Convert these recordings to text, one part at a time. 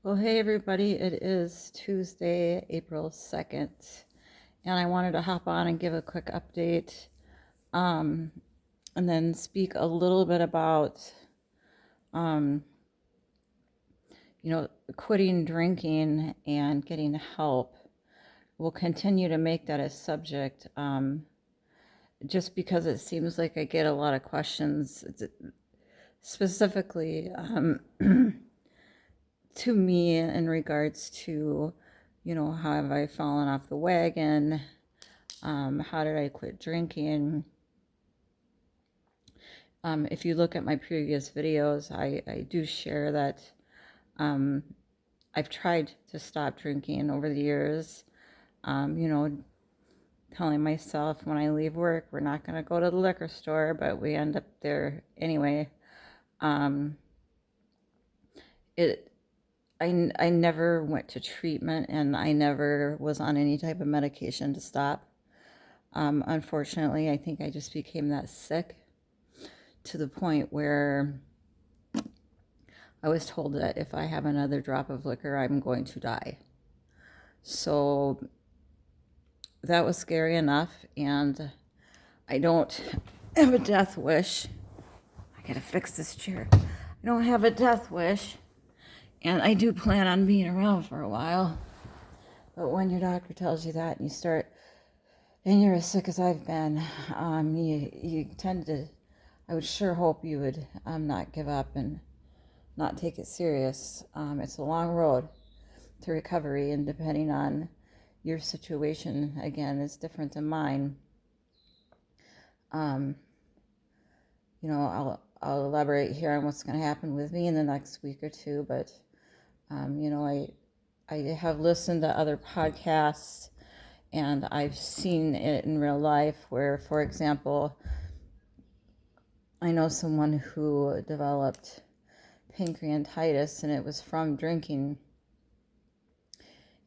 Well, hey everybody, it is Tuesday, April 2nd, and I wanted to hop on and give a quick update um, and then speak a little bit about, um, quitting drinking and getting help. We'll continue to make that a subject just because it seems like I get a lot of questions specifically to me in regards to, how have I fallen off the wagon? How did I quit drinking? If you look at my previous videos, I do share that um, I've tried to stop drinking over the years. Telling myself when I leave work, we're not going to go to the liquor store, but we end up there anyway. Um, it I never went to treatment and I never was on any type of medication to stop. Unfortunately, I think I just became that sick to the point where I was told that if I have another drop of liquor, I'm going to die. So that was scary enough, and I don't have a death wish. I gotta fix this chair. I don't have a death wish, and I do plan on being around for a while. But when your doctor tells you that and you start, and you're as sick as I've been, you tend to, I would sure hope you would not give up and not take it serious. It's a long road to recovery, and depending on your situation, again, is different than mine. Um, I'll elaborate here on what's going to happen with me in the next week or two, but I have listened to other podcasts and I've seen it in real life where, for example, I know someone who developed pancreatitis and it was from drinking.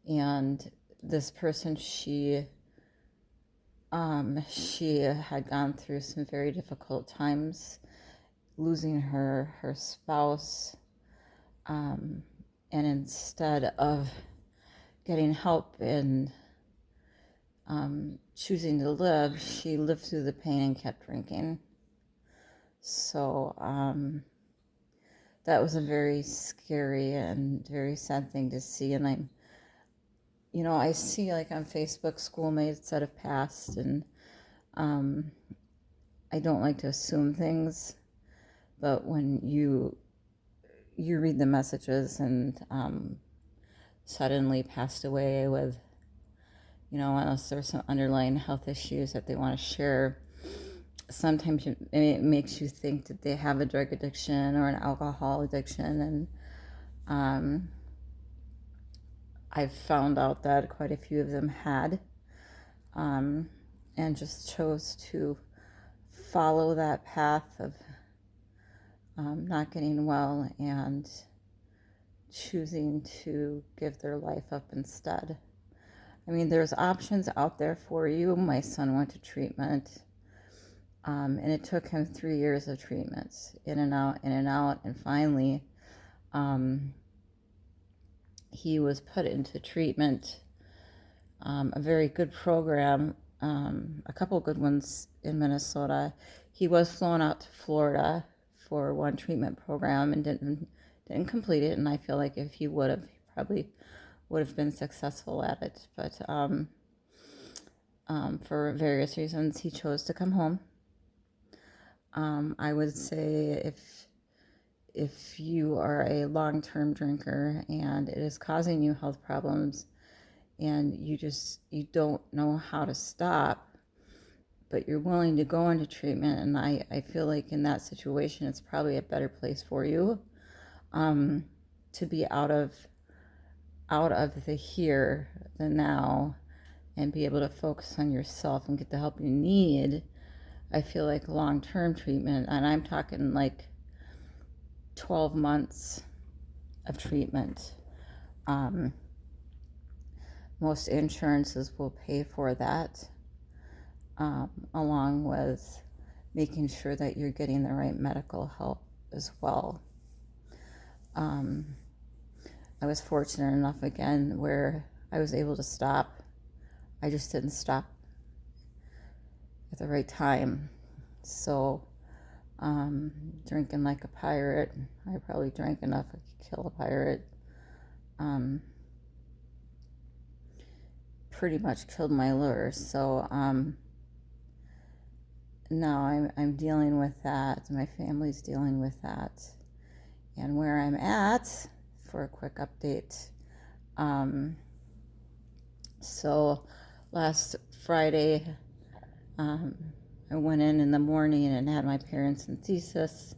And this person, she had gone through some very difficult times, losing her spouse, and instead of getting help and choosing to live, she lived through the pain and kept drinking. So that was a very scary and very sad thing to see. And I see like on Facebook schoolmates that have passed, and I don't like to assume things, but when you read the messages and suddenly passed away with, unless there's some underlying health issues that they want to share, sometimes it makes you think that they have a drug addiction or an alcohol addiction. And I've found out that quite a few of them had, and just chose to follow that path of not getting well and choosing to give their life up instead. I mean, there's options out there for you. My son went to treatment, and it took him 3 years of treatments, in and out, in and out, and finally he was put into treatment, a very good program, a couple good ones in Minnesota. He was flown out to Florida for one treatment program and didn't complete it, and I feel like if he would have, he probably would have been successful at it. But for various reasons, he chose to come home. I would say if you are a long-term drinker and it is causing you health problems and you don't know how to stop, but you're willing to go into treatment, and I feel like in that situation it's probably a better place for you to be out of the here, the now, and be able to focus on yourself and get the help you need. I feel like long-term treatment, and I'm talking like 12 months of treatment. Most insurances will pay for that, along with making sure that you're getting the right medical help as well. I was fortunate enough again where I was able to stop. I just didn't stop at the right time. So, drinking like a pirate, I probably drank enough to kill a pirate. Pretty much killed my lure. So, now I'm dealing with that. My family's dealing with that. And where I'm at, for a quick update. So last Friday, I went in the morning and had my parenthesis.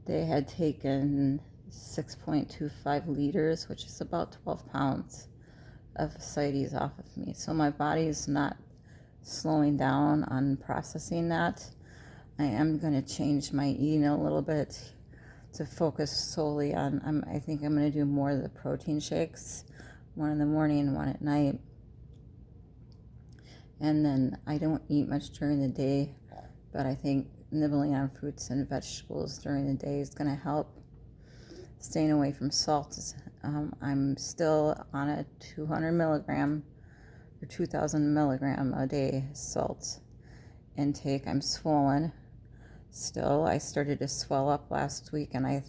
They had taken 6.25 liters, which is about 12 pounds of ascites off of me. So my body's not slowing down on processing that. I am going to change my eating a little bit to focus solely on, I think I'm going to do more of the protein shakes, one in the morning, one at night. And then I don't eat much during the day, but I think nibbling on fruits and vegetables during the day is going to help. Staying away from salt. I'm still on a 200 milligram or 2,000 milligram a day salt intake. I'm swollen still. I started to swell up last week, and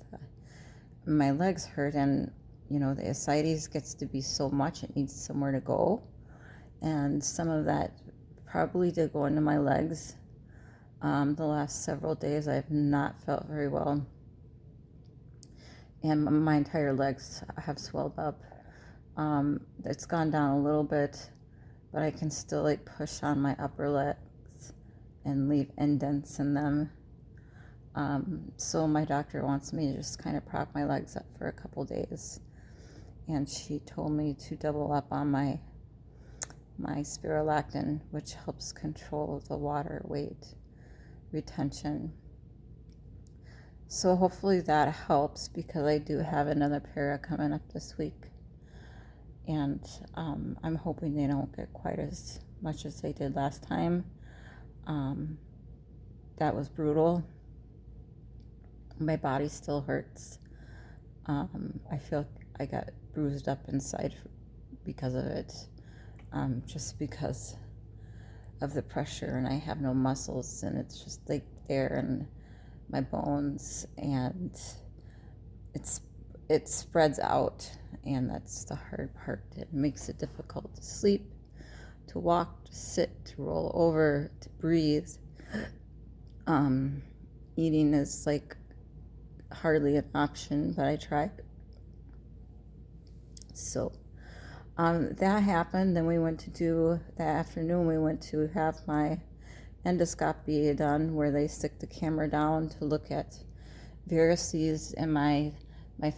my legs hurt, and the ascites gets to be so much it needs somewhere to go, and some of that probably did go into my legs. The last several days I've not felt very well, and my entire legs have swelled up. It's gone down a little bit, but I can still push on my upper legs and leave indents in them. So my doctor wants me to just kind of prop my legs up for a couple days, and she told me to double up on my spirulactin, which helps control the water weight retention. So hopefully that helps, because I do have another para coming up this week, and I'm hoping they don't get quite as much as they did last time. That was brutal. My body still hurts. I feel I got bruised up inside because of it, just because of the pressure, and I have no muscles, and it's just there in my bones, and it spreads out, and that's the hard part. It makes it difficult to sleep, to walk, to sit, to roll over, to breathe. Eating is hardly an option, but I tried. So that happened. Then that afternoon we went to have my endoscopy done, where they stick the camera down to look at varices in my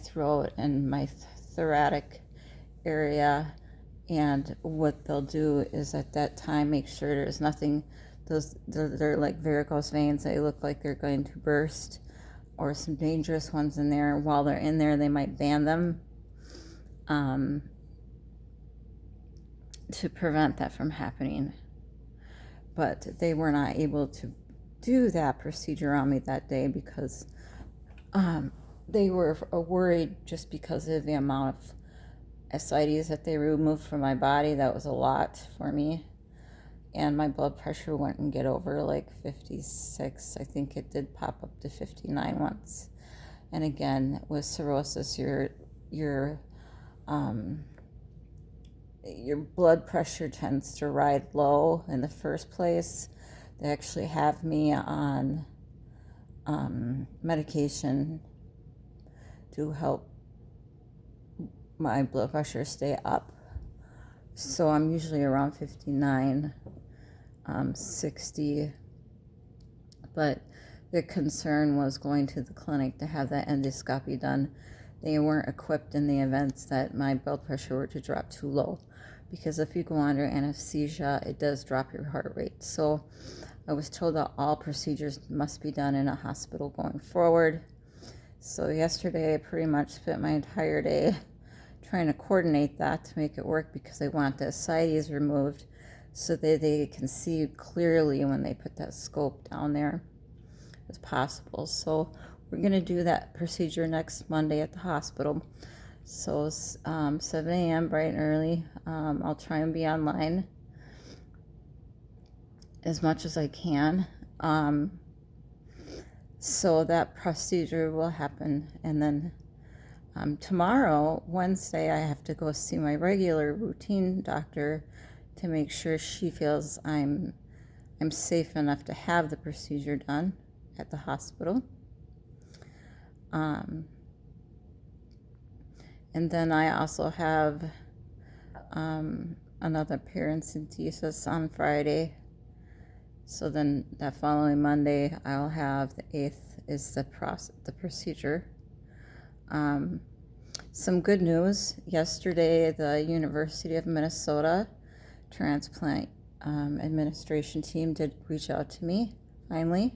throat and my thoracic area. And what they'll do is at that time make sure there's nothing, they're like varicose veins. They look like they're going to burst, or some dangerous ones in there. While they're in there, they might band them to prevent that from happening. But they were not able to do that procedure on me that day, because they were worried, just because of the amount of ascites that they removed from my body. That was a lot for me. And my blood pressure wouldn't get over 56. I think it did pop up to 59 once. And again, with cirrhosis, your blood pressure tends to ride low in the first place. They actually have me on medication to help my blood pressure stay up. So I'm usually around 59, 60. But the concern was going to the clinic to have that endoscopy done. They weren't equipped in the events that my blood pressure were to drop too low, because if you go under anesthesia, it does drop your heart rate. So I was told that all procedures must be done in a hospital going forward. So yesterday I pretty much spent my entire day trying to coordinate that to make it work, because they want the ascites removed so that they can see clearly when they put that scope down there as possible. So we're going to do that procedure next Monday at the hospital. So 7 a.m. bright and early. I'll try and be online as much as I can. So that procedure will happen. And then tomorrow, Wednesday, I have to go see my regular routine doctor to make sure she feels I'm safe enough to have the procedure done at the hospital. And then I also have another parenthesis on Friday. So then that following Monday, I'll have the 8th is the procedure. Some good news. Yesterday, the University of Minnesota Transplant administration team did reach out to me, finally.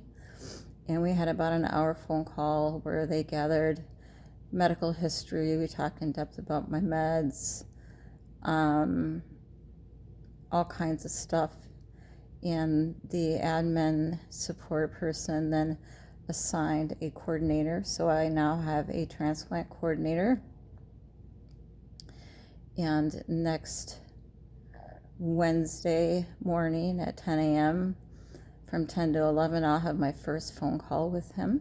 And we had about an hour phone call where they gathered medical history. We talked in depth about my meds, all kinds of stuff. And the admin support person then assigned a coordinator. So I now have a transplant coordinator. And next Wednesday morning at 10 a.m., from 10 to 11, I'll have my first phone call with him.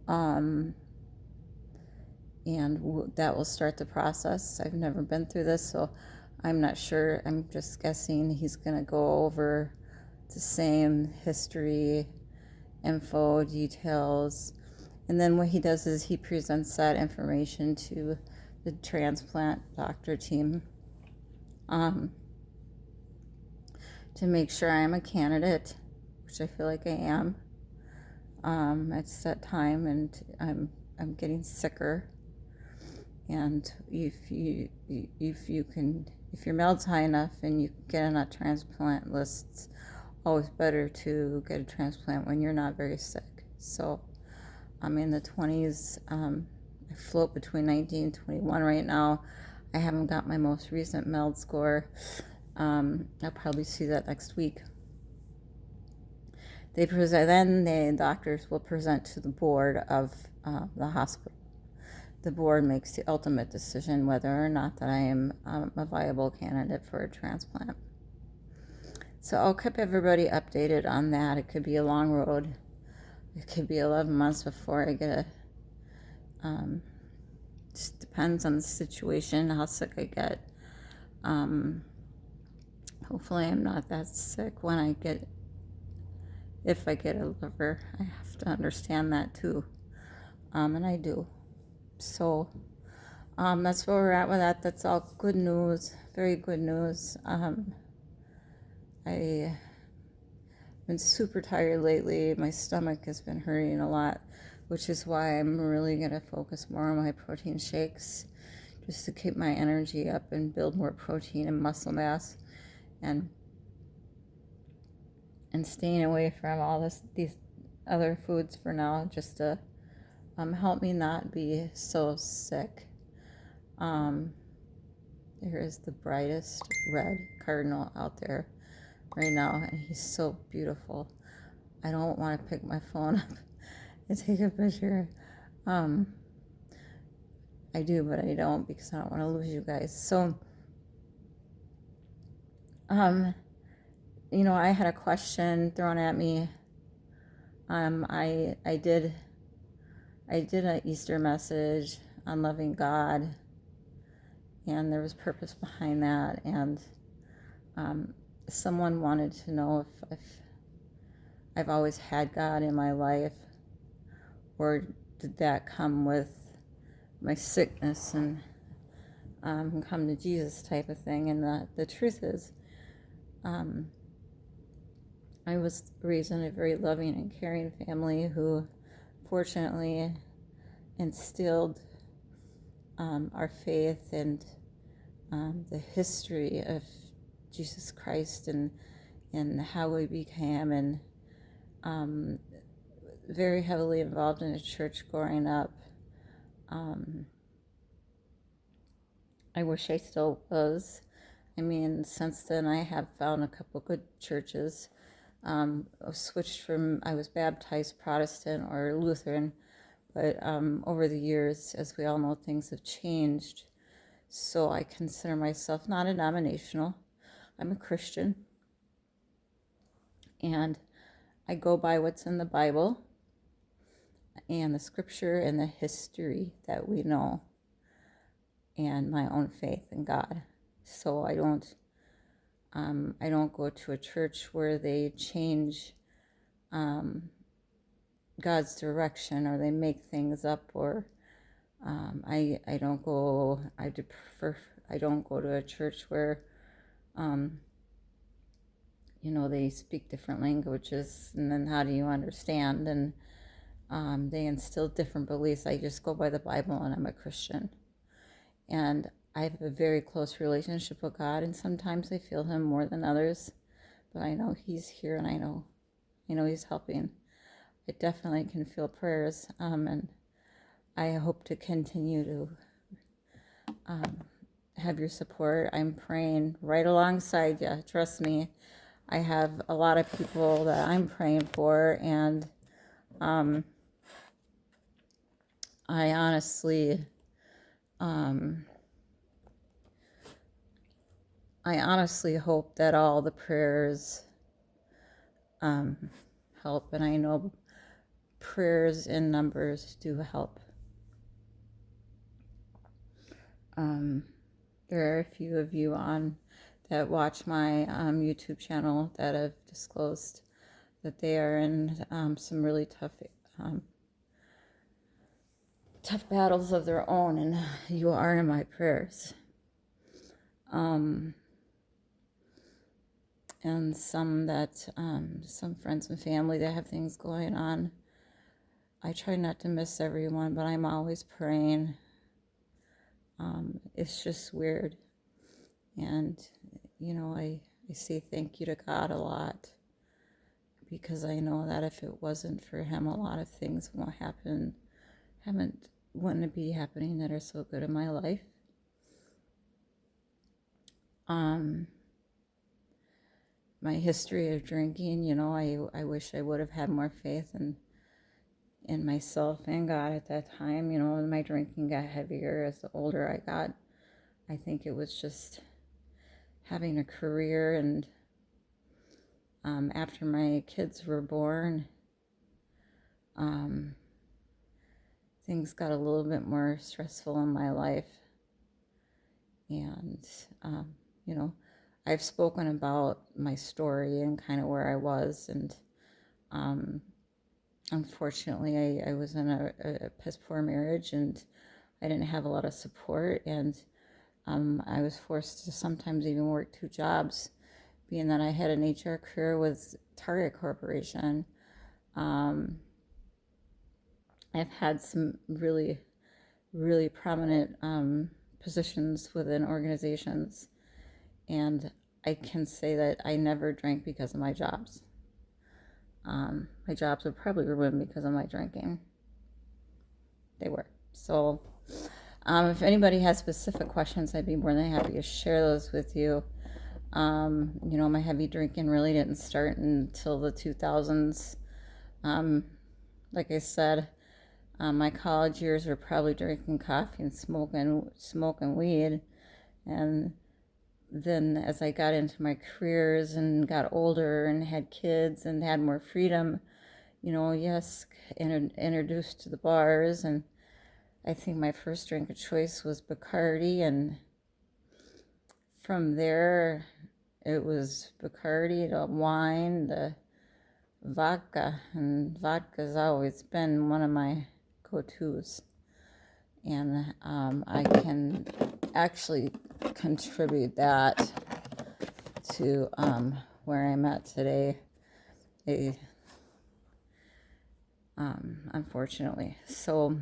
And that will start the process. I've never been through this, so I'm not sure. I'm just guessing he's going to go over the same history, info, details. And then what he does is he presents that information to the transplant doctor team to make sure I am a candidate, which I feel like I am. It's that time, and I'm getting sicker. And if your MELD's high enough and you get on that transplant list, it's always better to get a transplant when you're not very sick. So I'm in the 20s. I float between 19 and 21 right now. I haven't got my most recent MELD score. I'll probably see that next week. Then the doctors will present to the board of the hospital. The board makes the ultimate decision whether or not that I am a viable candidate for a transplant. So I'll keep everybody updated on that. It could be a long road. It could be 11 months before I get just depends on the situation, how sick I get. Hopefully I'm not that sick if I get a liver. I have to understand that too. And I do. So that's where we're at with that. That's all good news, very good news. I've been super tired lately. My stomach has been hurting a lot, which is why I'm really going to focus more on my protein shakes, just to keep my energy up and build more protein and muscle mass, and staying away from all these other foods for now, just to help me not be so sick. There is the brightest red cardinal out there right now, and he's so beautiful. I don't want to pick my phone up and take a picture. I do, but I don't, because I don't want to lose you guys. So, I had a question thrown at me. I did an Easter message on loving God, and there was purpose behind that. And someone wanted to know if I've always had God in my life, or did that come with my sickness and come to Jesus type of thing. And the truth is, I was raised in a very loving and caring family who fortunately instilled our faith and the history of Jesus Christ and how we became, and very heavily involved in a church growing up. I wish I still was. I mean, since then I have found a couple good churches I was baptized Protestant or Lutheran, but over the years, as we all know, things have changed. So I consider myself non-denominational. I'm a Christian, and I go by what's in the Bible and the scripture and the history that we know, and my own faith in God. So I don't go to a church where they change God's direction, or they make things up, or I don't go. I don't go to a church where they speak different languages, and then how do you understand? And they instill different beliefs. I just go by the Bible, and I'm a Christian, and I have a very close relationship with God, and sometimes I feel Him more than others, but I know He's here, and I know He's helping. I definitely can feel prayers, and I hope to continue to have your support. I'm praying right alongside you. Trust me, I have a lot of people that I'm praying for, and I honestly, hope that all the prayers help, and I know prayers in numbers do help. There are a few of you that watch my YouTube channel that have disclosed that they are in some really tough battles of their own, and you are in my prayers. And some friends and family that have things going on. I try not to miss everyone, but I'm always praying. It's just weird. And, I say thank you to God a lot, because I know that if it wasn't for Him, a lot of things wouldn't be happening that are so good in my life. My history of drinking, I wish I would have had more faith in myself and God at that time. My drinking got heavier as the older I got. I think it was just having a career, and after my kids were born, things got a little bit more stressful in my life. And, I've spoken about my story and kind of where I was. And unfortunately, I was in a piss poor marriage, and I didn't have a lot of support. And I was forced to sometimes even work 2 jobs, being that I had an HR career with Target Corporation. I've had some really, really prominent positions within organizations, and I can say that I never drank because of my jobs. My jobs were probably ruined because of my drinking. They were. So if anybody has specific questions, I'd be more than happy to share those with you. My heavy drinking really didn't start until the 2000s. Like I said, my college years were probably drinking coffee and smoking weed. And then as I got into my careers and got older and had kids and had more freedom, introduced to the bars. And I think my first drink of choice was Bacardi, and from there it was Bacardi to wine to vodka, and vodka's always been one of my go-tos. And I can actually contribute that to where I'm at today, unfortunately. So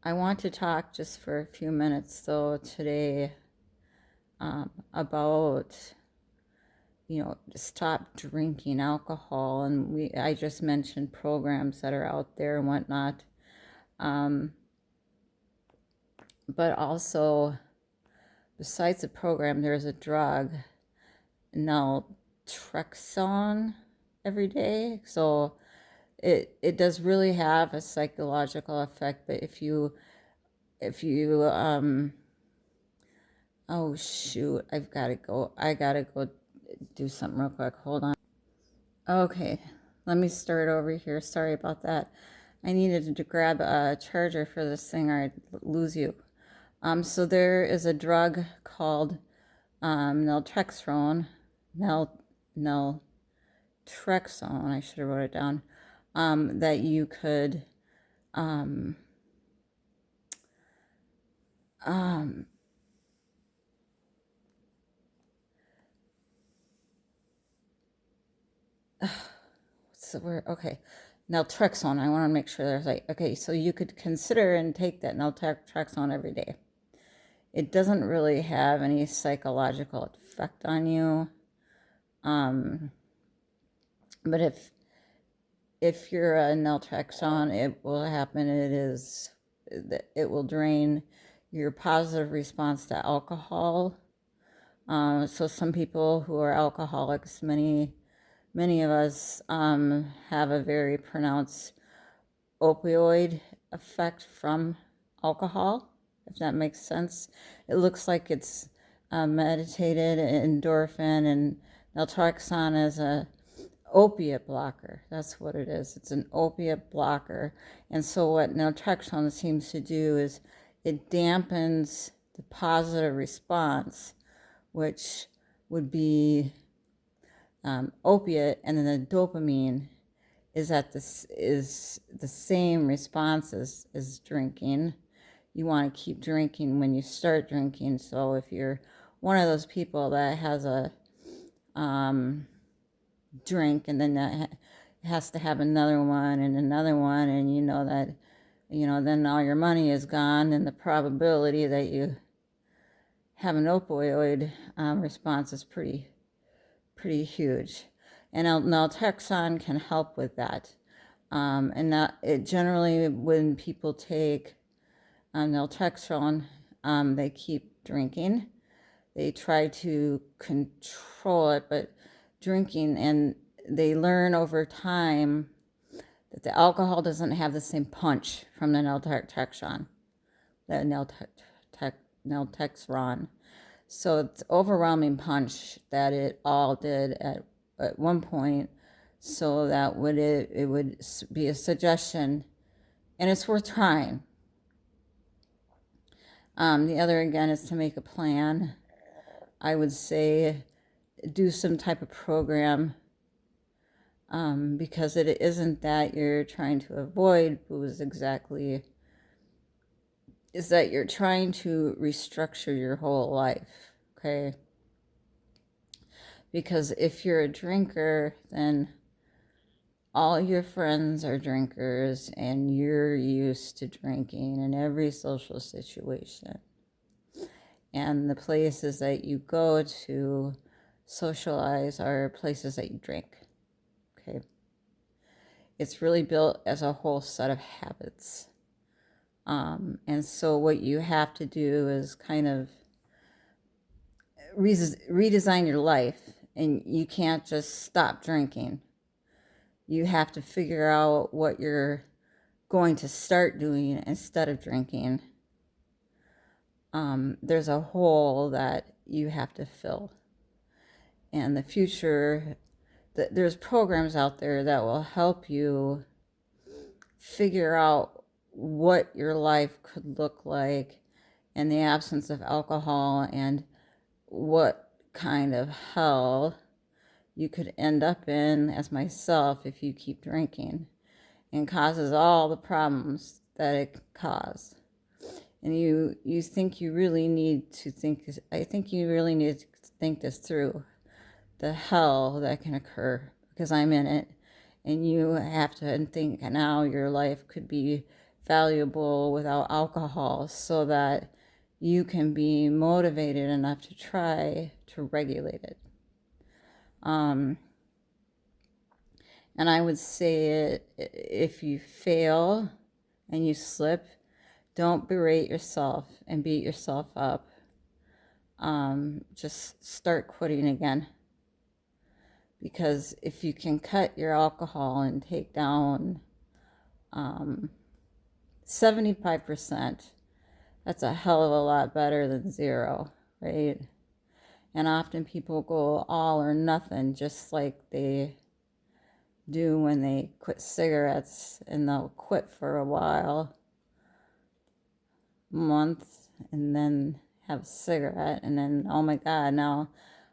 I want to talk just for a few minutes, though, today about, stop drinking alcohol. And I just mentioned programs that are out there and whatnot. But also, besides the program, there's a drug. Now, naltrexone every day. So it does really have a psychological effect. But if you oh shoot, I gotta go do something real quick. Hold on. Okay, let me start over here. Sorry about that. I needed to grab a charger for this thing or I'd lose you. So there is a drug called naltrexone, nal, naltrexone, I should have wrote it down, that you could, um, um, what's the word? Okay, naltrexone. I want to make sure there's like, okay, so you could consider and take that naltrexone every day. It doesn't really have any psychological effect on you. But if you're a naltrexone, it will happen. It will drain your positive response to alcohol. So some people who are alcoholics, many of us have a very pronounced opioid effect from alcohol, if that makes sense. It looks like it's meditated endorphin, and naltrexone is a opiate blocker. That's what it is. It's an opiate blocker. And so what naltrexone seems to do is it dampens the positive response, which would be opiate, and then the dopamine is the same response as drinking. You want to keep drinking when you start drinking. So if you're one of those people that has a drink and then that has to have another one and another one, and you know that, then all your money is gone, and the probability that you have an opioid response is pretty huge. And naltrexone can help with that. And that it generally, when people take naltrexone, they keep drinking. They try to control it, but drinking, and they learn over time that the alcohol doesn't have the same punch from the naltrexone, the naltrexone. So it's overwhelming punch that it all did at one point. So that it would be a suggestion, and it's worth trying. The other, again, is to make a plan. I would say do some type of program, because it isn't that you're trying to avoid booze exactly, is that you're trying to restructure your whole life, okay? Because if you're a drinker, then all your friends are drinkers and you're used to drinking in every social situation. And the places that you go to socialize are places that you drink, okay? It's really built as a whole set of habits. And so what you have to do is kind of redesign your life, and you can't just stop drinking. You have to figure out what you're going to start doing instead of drinking. There's a hole that you have to fill. And the future, there's programs out there that will help you figure out what your life could look like in the absence of alcohol, and what kind of hell you could end up in as myself if you keep drinking, and causes all the problems that it causes. And you think you really need to think, I think you really need to think this through, the hell that can occur, because I'm in it. And you have to think now your life could be valuable without alcohol, so that you can be motivated enough to try to regulate it. And I would say, if you fail and you slip, don't berate yourself and beat yourself up. Just start quitting again. because if you can cut your alcohol and take down 75%, that's a hell of a lot better than zero, right? And often people go all or nothing, just like they do when they quit cigarettes, and they'll quit for a while, month, and then have a cigarette, and then, oh my God, now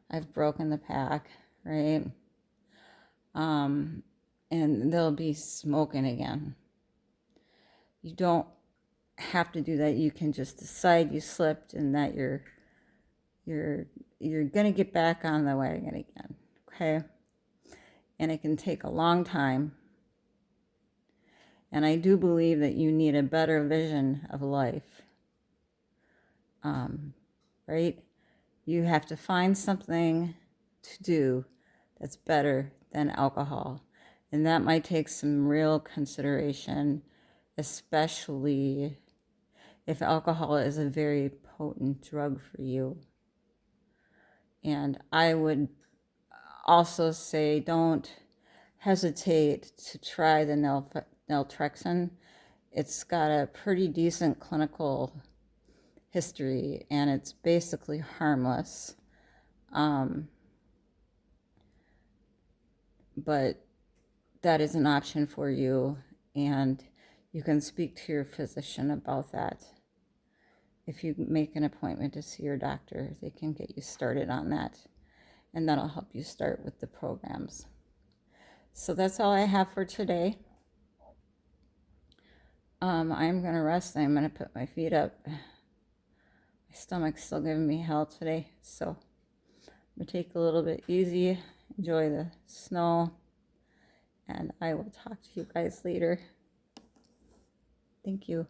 I've broken the pack, right? And they'll be smoking again. You don't have to do that. You can just decide you slipped and that you're gonna get back on the wagon again, okay? And it can take a long time. And I do believe that you need a better vision of life, right? You have to find something to do that's better than alcohol. And that might take some real consideration, especially if alcohol is a very potent drug for you. And I would also say don't hesitate to try the naltrexone. It's got a pretty decent clinical history, and it's basically harmless. But that is an option for you, and you can speak to your physician about that. If you make an appointment to see your doctor, they can get you started on that, and that'll help you start with the programs. So that's all I have for today. I'm going to rest. I'm going to put my feet up. My stomach's still giving me hell today, so I'm going to take a little bit easy, enjoy the snow, and I will talk to you guys later. Thank you.